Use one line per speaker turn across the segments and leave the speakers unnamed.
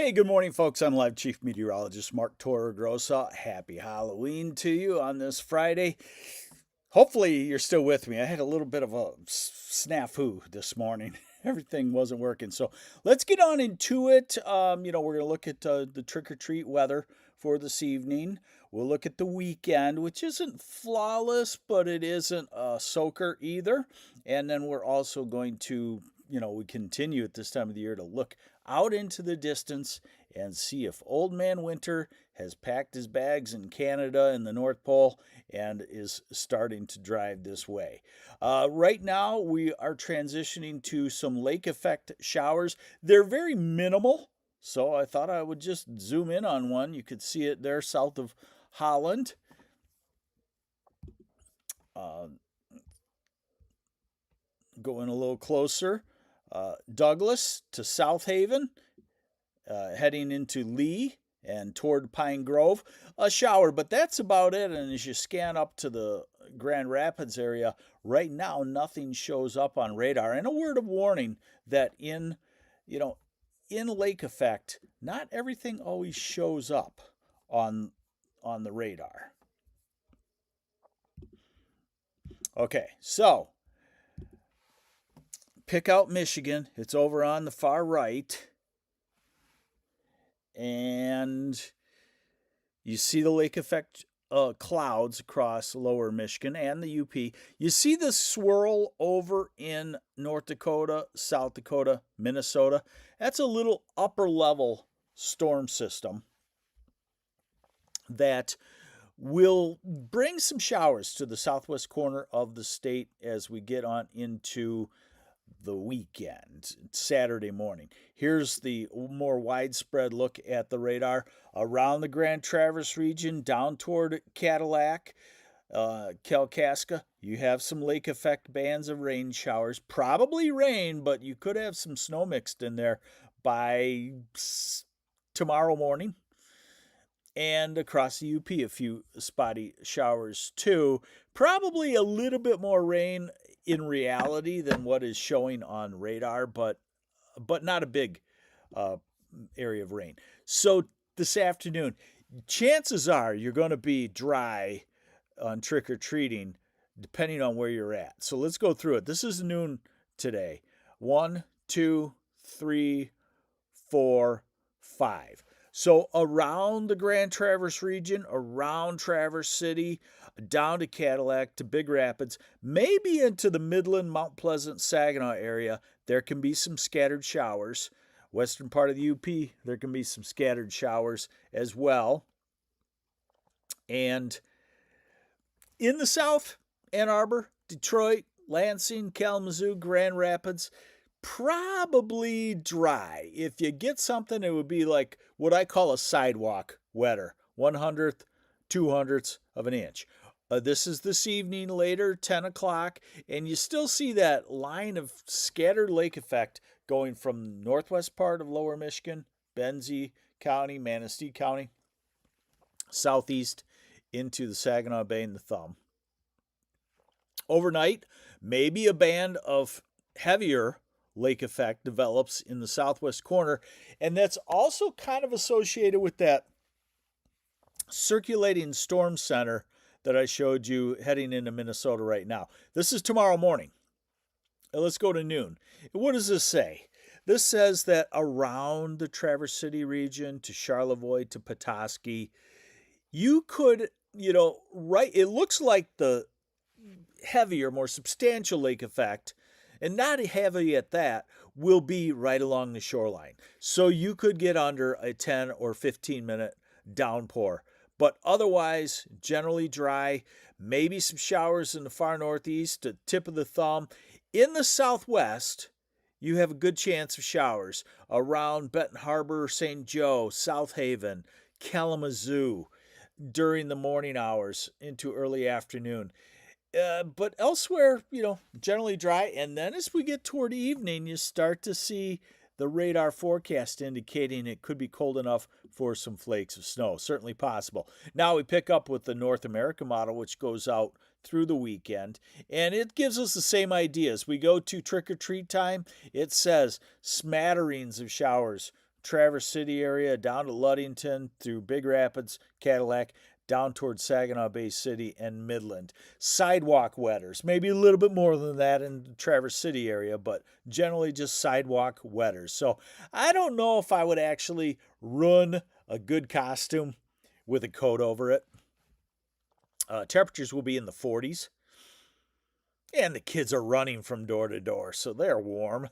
Hey, good morning, folks. I'm Live Chief Meteorologist Mark Torregrossa. Happy Halloween to you on this Friday. Hopefully, you're still with me. I had a little bit of a snafu this morning. Everything wasn't working. So let's get on into it. We're going to look at the trick or treat weather for this evening. We'll look at the weekend, which isn't flawless, but it isn't a soaker either. And then we're also going to, we continue at this time of the year to look out into the distance and see if Old Man Winter has packed his bags in Canada and the North Pole and is starting to drive this way. Right now, we are transitioning to some lake effect showers. They're very minimal, so I thought I would just zoom in on one. You could see it there south of Holland. Going a little closer. Douglas to South Haven, heading into Lee and toward Pine Grove. A shower, but that's about it. And as you scan up to the Grand Rapids area, right now nothing shows up on radar. And a word of warning that in lake effect, not everything always shows up on the radar. Okay, so pick out Michigan. It's over on the far right. And you see the lake effect clouds across lower Michigan and the UP. You see the swirl over in North Dakota, South Dakota, Minnesota. That's a little upper level storm system that will bring some showers to the southwest corner of the state as we get on into the weekend, Saturday morning. Here's the more widespread look at the radar around the Grand Traverse region, down toward Cadillac, Kalkaska. You have some lake effect bands of rain showers, probably rain, but you could have some snow mixed in there by tomorrow morning. And across the UP, a few spotty showers too. Probably a little bit more rain in reality than what is showing on radar, but not a big area of rain. So this afternoon, chances are you're going to be dry on trick-or-treating depending on where you're at. So let's go through it. This is noon today. 1, 2, 3, 4, 5. So around the Grand Traverse region, around Traverse City, down to Cadillac, to Big Rapids, maybe into the Midland, Mount Pleasant, Saginaw area, there can be some scattered showers. Western part of the UP, there can be some scattered showers as well. And in the south, Ann Arbor, Detroit, Lansing, Kalamazoo, Grand Rapids, probably dry. If you get something, it would be like what I call a sidewalk wetter, 1/100th, 2/100ths of an inch. This is this evening, later, 10 o'clock, and you still see that line of scattered lake effect going from northwest part of lower Michigan, Benzie County, Manistee County, southeast into the Saginaw Bay and the Thumb. Overnight, maybe a band of heavier lake effect develops in the southwest corner, and that's also kind of associated with that circulating storm center that I showed you heading into Minnesota right now. This is tomorrow morning. Let's go to noon. What does this say? This says that around the Traverse City region to Charlevoix to Petoskey, you could, it looks like the heavier, more substantial lake effect, and not heavy at that, will be right along the shoreline. So you could get under a 10 or 15 minute downpour. But otherwise, generally dry, maybe some showers in the far northeast, the tip of the thumb. In the southwest, you have a good chance of showers around Benton Harbor, St. Joe, South Haven, Kalamazoo during the morning hours into early afternoon. But elsewhere, generally dry. And then as we get toward evening, you start to see the radar forecast indicating it could be cold enough for some flakes of snow. Certainly possible. Now we pick up with the North America model, which goes out through the weekend, and it gives us the same idea. As we go to trick-or-treat time, it says smatterings of showers Traverse City area, down to Ludington, through Big Rapids, Cadillac, down towards Saginaw Bay City and Midland. Sidewalk wetters, maybe a little bit more than that in the Traverse City area, but generally just sidewalk wetters. So I don't know if I would actually run a good costume with a coat over it. Temperatures will be in the 40s. And the kids are running from door to door, so they're warm.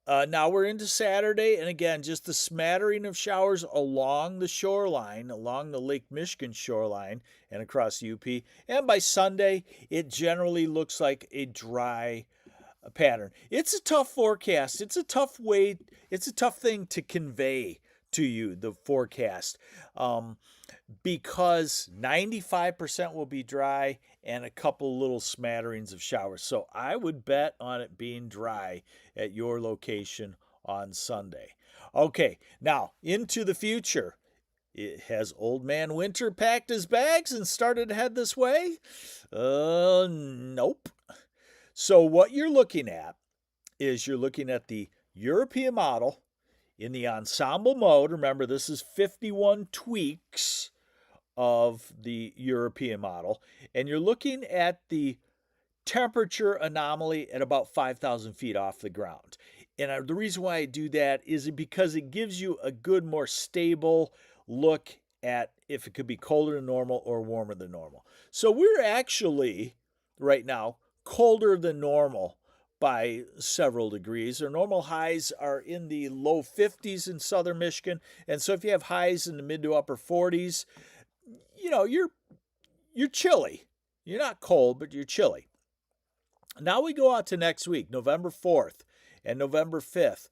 Now we're into Saturday, and again, just the smattering of showers along the shoreline, along the Lake Michigan shoreline and across UP. And by Sunday, it generally looks like a dry pattern. It's a tough forecast. It's a tough thing to convey to you, the forecast, because 95% will be dry and a couple little smatterings of showers. So I would bet on it being dry at your location on Sunday. Okay, now into the future. Has Old Man Winter packed his bags and started to head this way? Nope. So what you're looking at is you're looking at the European model in the ensemble mode. Remember, this is 51 tweaks of the European model, and you're looking at the temperature anomaly at about 5,000 feet off the ground. And the reason why I do that is because it gives you a good, more stable look at if it could be colder than normal or warmer than normal. So we're actually, right now, colder than normal by several degrees. Our normal highs are in the low 50s in southern Michigan. And so if you have highs in the mid to upper 40s, you're chilly. You're not cold, but you're chilly. Now we go out to next week, November 4th and November 5th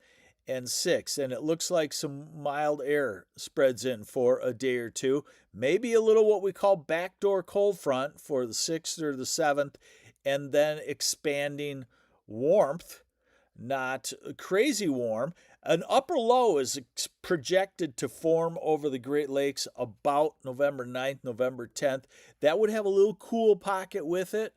and 6th, and it looks like some mild air spreads in for a day or two. Maybe a little what we call backdoor cold front for the 6th or the 7th, and then expanding warmth, not crazy warm. An upper low is projected to form over the Great Lakes about November 9th, November 10th. That would have a little cool pocket with it,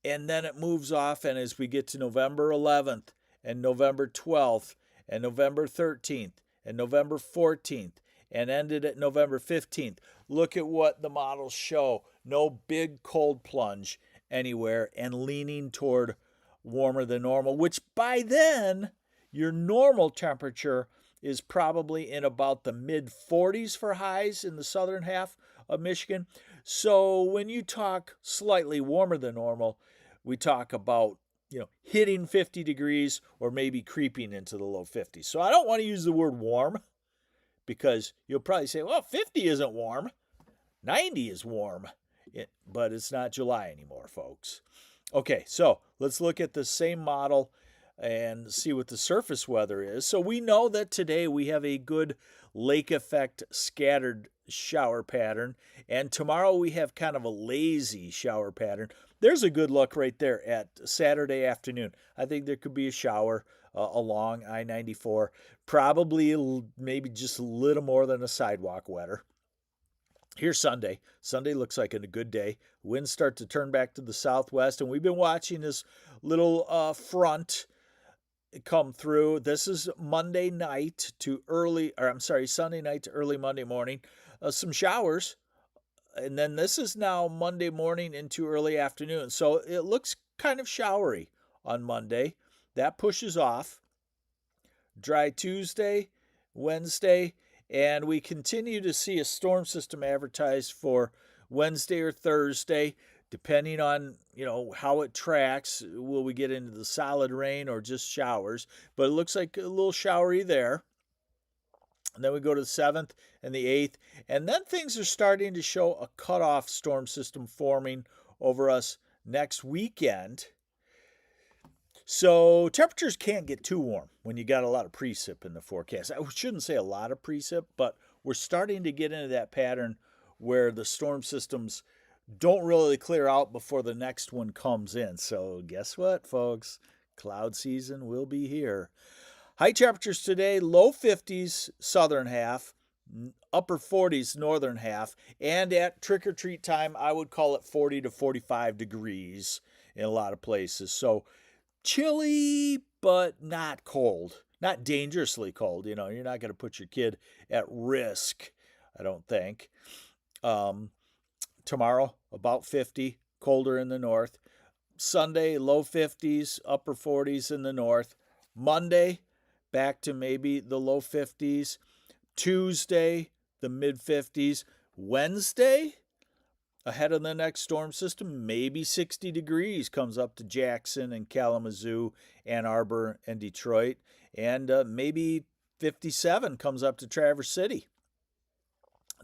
and then it moves off, and as we get to November 11th and November 12th and November 13th and November 14th and ended at November 15th, look at what the models show. No big cold plunge anywhere and leaning toward warmer than normal, which by then your normal temperature is probably in about the mid 40s for highs in the southern half of Michigan. So when you talk slightly warmer than normal, we talk about, hitting 50 degrees or maybe creeping into the low 50s. So I don't want to use the word warm because you'll probably say, well, 50 isn't warm. 90 is warm, but it's not July anymore, folks. Okay, so let's look at the same model and see what the surface weather is. So we know that today we have a good lake effect scattered shower pattern, and tomorrow we have kind of a lazy shower pattern. There's a good look right there at Saturday afternoon. I think there could be a shower along I-94, probably maybe just a little more than a sidewalk wetter. Here's Sunday. Sunday looks like a good day. Winds start to turn back to the southwest, and we've been watching this little front come through. This is Sunday night to early Monday morning. Some showers, and then this is now Monday morning into early afternoon. So it looks kind of showery on Monday. That pushes off. Dry Tuesday, Wednesday, and we continue to see a storm system advertised for Wednesday or Thursday, depending on, how it tracks. Will we get into the solid rain or just showers? But it looks like a little showery there. And then we go to the 7th and the 8th. And then things are starting to show a cutoff storm system forming over us next weekend. So temperatures can't get too warm when you got a lot of precip in the forecast. I shouldn't say a lot of precip, but we're starting to get into that pattern where the storm systems don't really clear out before the next one comes in. So guess what, folks? Cloud season will be here. High temperatures today, low 50s southern half, upper 40s northern half, and at trick-or-treat time, I would call it 40 to 45 degrees in a lot of places. So chilly, but not cold. not dangerously cold. You're not going to put your kid at risk, I don't think. Um, Tomorrow, about 50, colder in the north. Sunday, low 50s, upper 40s in the north. Monday, back to maybe the low 50s. Tuesday, the mid 50s. Wednesday, ahead of the next storm system, maybe 60 degrees comes up to Jackson and Kalamazoo, Ann Arbor and Detroit, and maybe 57 comes up to Traverse City.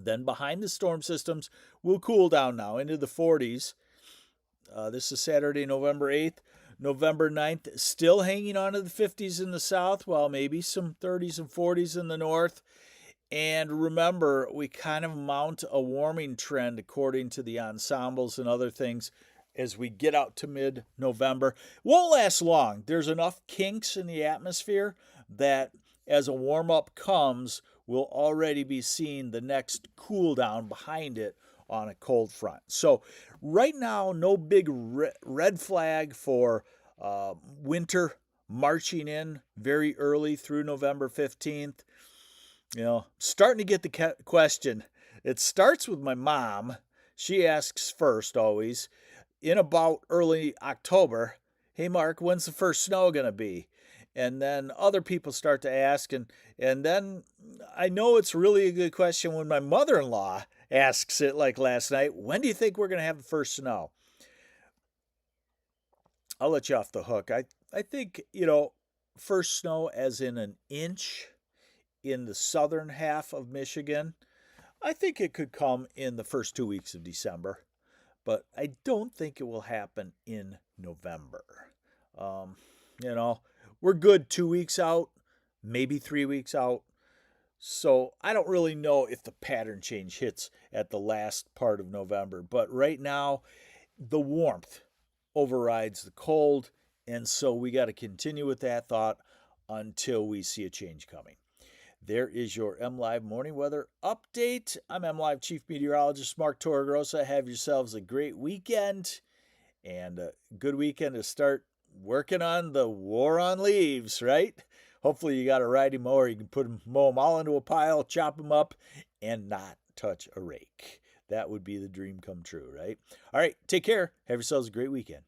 Then behind the storm systems, we'll cool down now into the 40s. This is Saturday, November 8th. November 9th, still hanging on to the 50s in the south, while maybe some 30s and 40s in the north. And remember, we kind of mount a warming trend according to the ensembles and other things as we get out to mid-November. Won't last long. There's enough kinks in the atmosphere that as a warm-up comes, we'll already be seeing the next cool down behind it on a cold front. So right now, no big red flag for winter marching in very early through November 15th. Starting to get the question. It starts with my mom. She asks first always, in about early October, "Hey Mark, when's the first snow going to be?" And then other people start to ask, and then I know it's really a good question when my mother-in-law asks it, like last night, "When do you think we're going to have the first snow?" I'll let you off the hook. I think, first snow as in an inch in the southern half of Michigan. I think it could come in the first 2 weeks of December, but I don't think it will happen in November. Um, we're good 2 weeks out, maybe 3 weeks out. So I don't really know if the pattern change hits at the last part of November. But right now, the warmth overrides the cold. And so we got to continue with that thought until we see a change coming. There is your MLive morning weather update. I'm MLive Chief Meteorologist Mark Torregrossa. Have yourselves a great weekend and a good weekend to start working on the war on leaves, right? Hopefully you got a riding mower. You can mow them all into a pile, chop them up, and not touch a rake. That would be the dream come true, right? All right, take care. Have yourselves a great weekend.